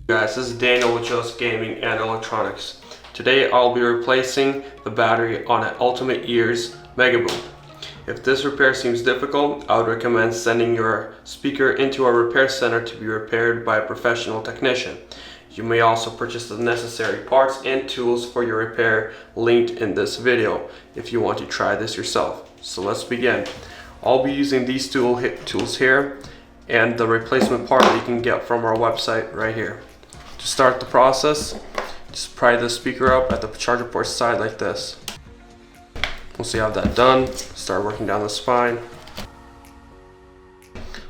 Guys, this is Daniel with JoesGE Gaming and Electronics. Today I'll be replacing the battery on an Ultimate Ears Megaboom. If this repair seems difficult, I would recommend sending your speaker into a repair center to be repaired by a professional technician. You may also purchase the necessary parts and tools for your repair linked in this video if you want to try this yourself. So let's begin. I'll be using these tools here and the replacement part that you can get from our website right here. To start the process, just pry the speaker up at the charger port side like this. Once you have that done, start working down the spine.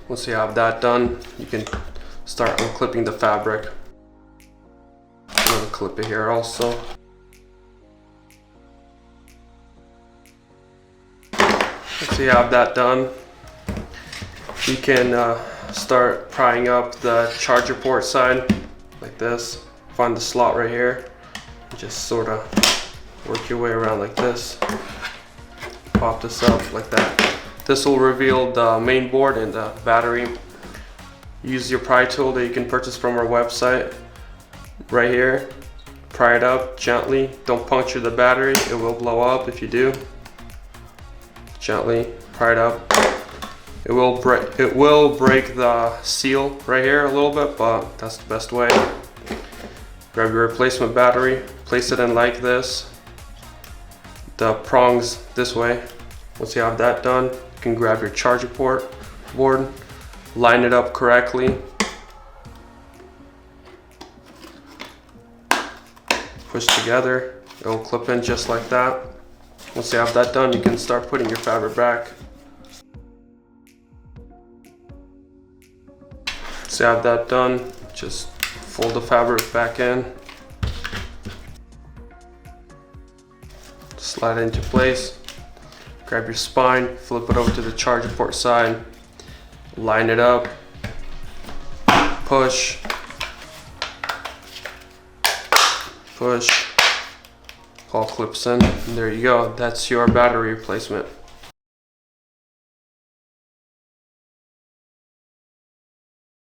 Once you have that done, you can start unclipping the fabric. I'm going to clip it here also. Once you have that done, you can start prying up the charger port side like this. Find the slot right here. Just sort of work your way around like this. Pop this up like that. This will reveal the main board and the battery. Use your pry tool that you can purchase from our website right here. Pry it up gently. Don't puncture the battery. It will blow up if you do. Gently pry it up. It will break the seal right here a little bit, but that's the best way. Grab your replacement battery, place it in like this. The prongs this way. Once you have that done, you can grab your charger board, line it up correctly. Push together, it will clip in just like that. Once you have that done, you can start putting your fabric back. Once you have that done, just fold the fabric back in. Slide it into place. Grab your spine, flip it over to the charger port side. Line it up. Push. Push. All clips in. And there you go. That's your battery replacement.